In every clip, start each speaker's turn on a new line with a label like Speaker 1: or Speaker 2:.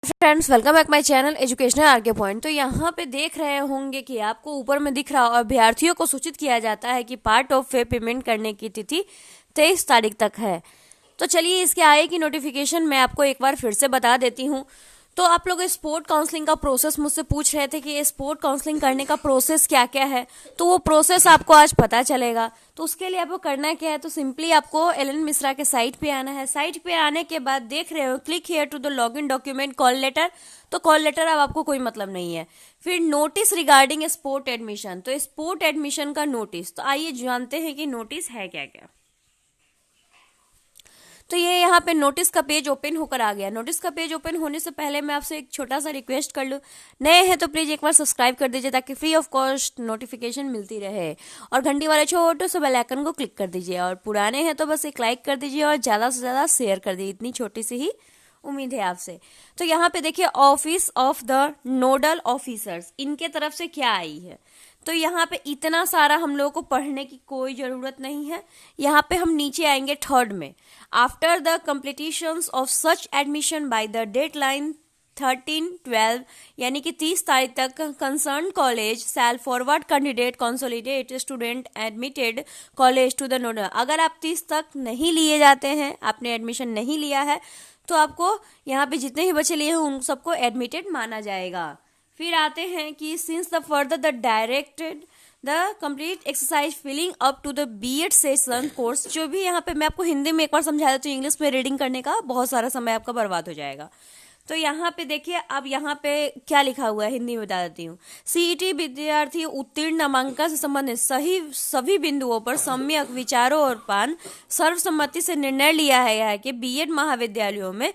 Speaker 1: Friends, welcome back my channel educational RK point. तो यहाँ पे देख रहे होंगे कि आपको ऊपर में दिख रहा, और अभ्यर्थियों को सूचित किया जाता है कि पार्ट ऑफ फे पेमेंट करने की तिथि 23 तारीख तक है। तो चलिए, इसके आए की नोटिफिकेशन मैं आपको एक बार फिर से बता देती हूँ। तो आप लोग स्पोर्ट काउंसलिंग का प्रोसेस मुझसे पूछ रहे थे कि स्पोर्ट काउंसलिंग करने का प्रोसेस क्या क्या है। तो वो प्रोसेस आपको आज पता चलेगा। तो उसके लिए आपको करना क्या है, तो सिंपली आपको एलन मिश्रा के साइट पे आना है। साइट पे आने के बाद देख रहे हो click here to the log in document call letter. तो कॉल लेटर अब आपको कोई मतलब नहीं है। फिर नोटिस रिगार्डिंग स्पोर्ट एडमिशन, तो स्पोर्ट एडमिशन का नोटिस। तो आइए जानते हैं कि नोटिस है क्या क्या। तो ये यहाँ पे नोटिस का पेज ओपन होकर आ गया। नोटिस का पेज ओपन होने से पहले मैं आपसे एक छोटा सा रिक्वेस्ट कर लूँ, नए हैं तो प्लीज एक बार सब्सक्राइब कर दीजिए ताकि फ्री ऑफ कॉस्ट नोटिफिकेशन मिलती रहे, और घंटी वाले छोटे से बेल आइकन को क्लिक कर दीजिए, और पुराने हैं तो बस एक लाइक कर दीजिए और ज़्यादा से ज़्यादा शेयर कर दीजिए। इतनी छोटी सी ही उम्मीद है आपसे। तो यहाँ पे देखिए office of the nodal officers, इनके तरफ से क्या आई है। तो यहाँ पे इतना सारा हम लोगों को पढ़ने की कोई ज़रूरत नहीं है। यहाँ पे हम नीचे आएंगे थर्ड में, after the completions of such admission by the deadline 13/12, यानी कि 30 तारीख तक concern college shall forward candidate consolidate student admitted college to the nodal. अगर आप 30 तक नहीं लिए जाते हैं, आपने एडमिशन नहीं लिया है, तो आपको यहाँ पे जितने ही बच्चे लिए हैं उन सबको एडमिटेड माना जाएगा। फिर आते हैं कि since the further the directed the complete exercise filling up to the BEd session course. जो भी यहाँ पे मैं आपको हिंदी में एक बार समझा देती हूँ, इंग्लिश में रीडिंग करने का बहुत सारा समय आपका बर्बाद हो जाएगा। तो यहाँ पे देखिए, अब यहाँ पे क्या लिखा हुआ है हिंदी में बता देती हूँ। सीईटी विद्यार्थी उत्तीर्ण नामांकन से संबंधित सभी बिंदुओं पर सम्यक विचारों और पान सर्वसम्मति से निर्णय लिया है कि बीएड महाविद्यालयों में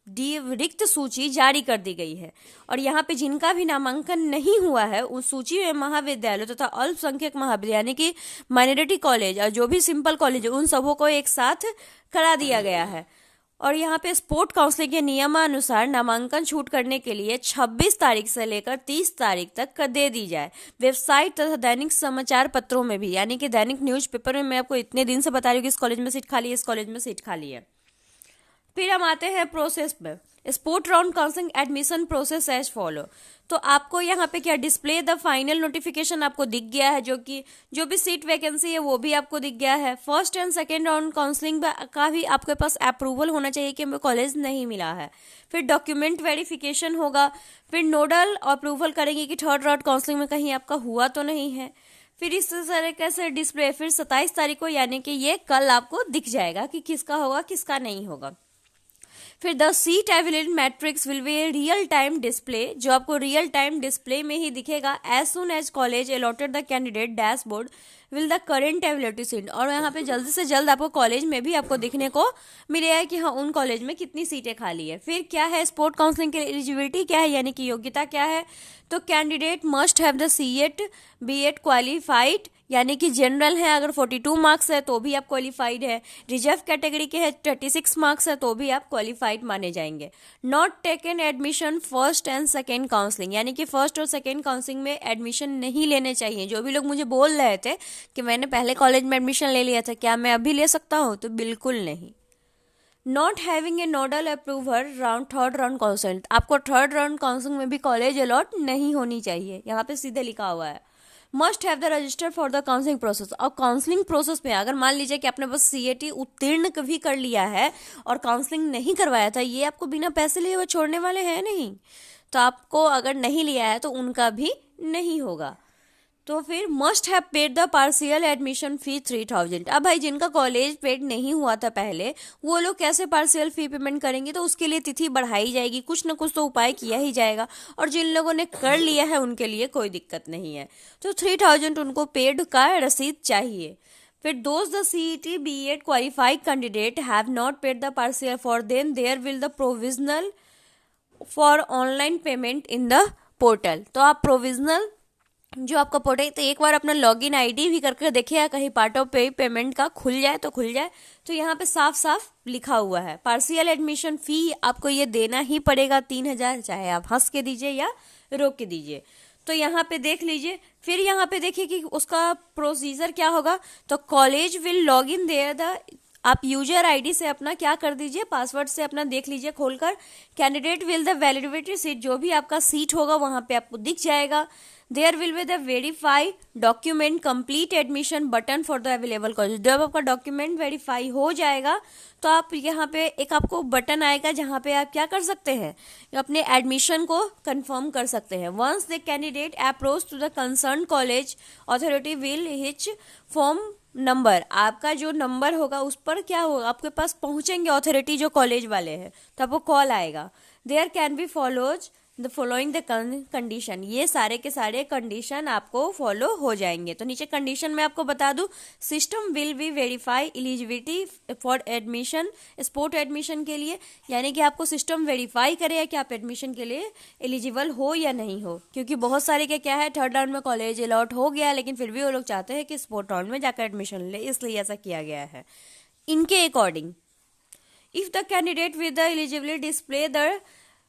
Speaker 1: रिक्त सूची जारी कर दी गई है, और यहाँ पे जिनका भी नामांकन नहीं हुआ है उस सूची में महाविद्यालय तथा अल्पसंख्यक महाविद्यालय यानी कि माइनॉरिटी कॉलेज और जो भी सिंपल कॉलेज है उन सबों को एक साथ करा दिया गया है। और यहाँ पे स्पोर्ट काउंसलिंग के नियमानुसार नामांकन छूट करने के लिए 26 तारीख से लेकर 30 तारीख तक दे दी जाए। वेबसाइट तथा दैनिक समाचार पत्रों में भी, यानी कि दैनिक न्यूज़पेपर में मैं आपको इतने दिन से बता रही हूँ कि इस कॉलेज में सीट खाली है, इस कॉलेज में सीट खाली है। फिर हम आते हैं प्रोसेस पर, sport round counselling admission process as follow. तो आपको यहाँ पे क्या डिस्प्ले द फाइनल नोटिफिकेशन आपको दिख गया है, जो भी सीट वैकेंसी है वो भी आपको दिख गया है। First and second round counselling का भी आपके पास अप्रूवल होना चाहिए कि हमें कॉलेज नहीं मिला है। फिर डॉक्यूमेंट वेरिफिकेशन होगा। फिर नोडल अप्रूवल करेंगे कि थर्ड राउंड काउंसलिंग में कहीं आपका हुआ तो नहीं है। फिर इस तरीके से डिस्प्ले फिर 27 तारीख को, यानी कि ये कल आपको दिख जाएगा कि किसका होगा किसका नहीं होगा। फिर the seat available matrix will be real time display, जो आपको रियल टाइम डिस्प्ले में ही दिखेगा। As soon as college allotted the candidate dashboard will the current availability seat, और यहाँ पे जल्द से जल्द आपको कॉलेज में भी आपको दिखने को मिलेगा कि हाँ उन कॉलेज में कितनी सीटें खाली है। फिर क्या है स्पोर्ट काउंसलिंग के लिए एलिजिबिलिटी क्या है, यानी कि योग्यता क्या है। तो candidate must have the CET BEd qualified, यानी कि जनरल है अगर 42 मार्क्स है तो भी आप क्वालिफाइड है। रिजर्व कैटेगरी के है 36 मार्क्स है तो भी आप क्वालिफाइड माने जाएंगे। Not taken admission first and second counselling, यानी कि फर्स्ट और सेकेंड काउंसलिंग में एडमिशन नहीं लेने चाहिए। जो भी लोग मुझे बोल रहे थे कि मैंने पहले कॉलेज में एडमिशन ले लिया था, क्या मैं अभी ले सकता हूँ, तो बिल्कुल नहीं। Not having a nodal approver round third round counselling, आपको थर्ड राउंड काउंसलिंग में भी कॉलेज अलॉट नहीं होनी चाहिए, यहाँ पे सीधे लिखा हुआ है। Must have the register for the counselling process, और काउंसलिंग प्रोसेस में अगर मान लीजिए कि आपने बस सीएटी उत्तीर्ण भी कर लिया है और काउंसलिंग नहीं करवाया था, ये आपको बिना पैसे लिए वो छोड़ने वाले हैं नहीं, तो आपको अगर नहीं लिया है तो उनका भी नहीं होगा। तो फिर must have paid the partial admission फी 3000। अब भाई जिनका कॉलेज पेड नहीं हुआ था पहले, वो लोग कैसे पार्शियल फी पेमेंट करेंगे, तो उसके लिए तिथि बढ़ाई जाएगी, कुछ ना कुछ तो उपाय किया ही जाएगा। और जिन लोगों ने कर लिया है उनके लिए कोई दिक्कत नहीं है, तो 3000 उनको पेड का रसीद चाहिए। फिर those the CET BEd qualified candidate have not paid the partial for them there will the provisional for online payment in the portal. तो आप प्रोविजनल जो आपका पोर्टल है, तो एक बार अपना लॉगिन आईडी भी करके देखिए, कहीं पार्ट ऑफ पे पेमेंट का खुल जाए तो खुल जाए। तो यहाँ पे साफ साफ लिखा हुआ है पार्शियल एडमिशन फी आपको ये देना ही पड़ेगा 3000, चाहे आप हंस के दीजिए या रोक के दीजिए। तो यहाँ पे देख लीजिए। फिर यहाँ पे देखिए कि उसका प्रोसीजर क्या होगा। तो college will log in their the आप यूजर आईडी से अपना क्या कर दीजिए, पासवर्ड से अपना देख लीजिए खोलकर। Candidate will the validity seat, जो भी आपका सीट होगा वहां पे आपको दिख जाएगा। There will be the verify document complete admission button for the available college. जब आपका डॉक्यूमेंट वेरीफाई हो जाएगा तो आप यहाँ पे एक आपको बटन आएगा जहाँ पे आप क्या कर सकते हैं, अपने एडमिशन को कंफर्म कर सकते हैं। Once the candidate approach to the concern college authority will hitch form number, आपका जो नंबर होगा उस पर क्या होगा, आपके पास पहुंचेंगे अथॉरिटी जो कॉलेज वाले हैं, तब वो कॉल आएगा। There can be follows the following the condition, ये सारे के सारे कंडीशन आपको फॉलो हो जाएंगे। तो नीचे कंडीशन में आपको बता दूं, system will be verify eligibility for admission, sport admission के लिए, यानी कि आपको सिस्टम वेरीफाई करेगा कि आप एडमिशन के लिए एलिजिबल हो या नहीं हो। क्योंकि बहुत सारे के क्या है, थर्ड राउंड में कॉलेज अलॉट हो गया लेकिन फिर भी वो लोग चाहते हैं कि स्पोर्ट राउंड में जाकर एडमिशन ले, इसलिए ऐसा किया गया है। इनके according if the candidate with the eligibility display the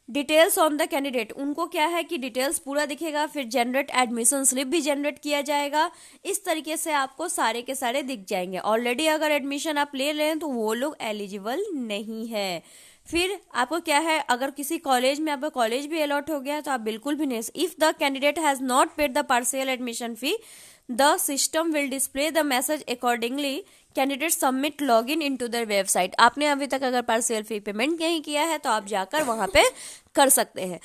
Speaker 1: details on the candidate, उनको क्या है कि डिटेल्स पूरा दिखेगा, फिर जनरेट एडमिशन स्लिप भी जनरेट किया जाएगा। इस तरीके से आपको सारे के सारे दिख जाएंगे। ऑलरेडी अगर एडमिशन आप ले लें तो वो लोग एलिजिबल नहीं है। फिर आपको क्या है, अगर किसी कॉलेज में आपका कॉलेज भी अलॉट हो गया तो आप बिल्कुल भी नहीं। If the candidate has not paid the partial admission fee the system will display the message accordingly, candidate submit log in to their website. आपने अभी तक अगर पार्शियल फी पेमेंट नहीं किया है तो आप जाकर वहां पे कर सकते हैं।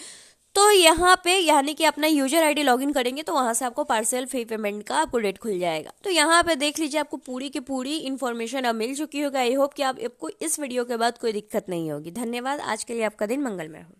Speaker 1: तो यहाँ पे यानी कि अपना यूजर आईडी लॉगिन करेंगे तो वहां से आपको पार्शियल फी पेमेंट का आपको डेट खुल जाएगा। तो यहाँ पे देख लीजिए, आपको पूरी की पूरी इन्फॉर्मेशन अब मिल चुकी होगी। आई होप कि आपको इस वीडियो के बाद कोई दिक्कत नहीं होगी। धन्यवाद। आज के लिए आपका दिन मंगलमय हो।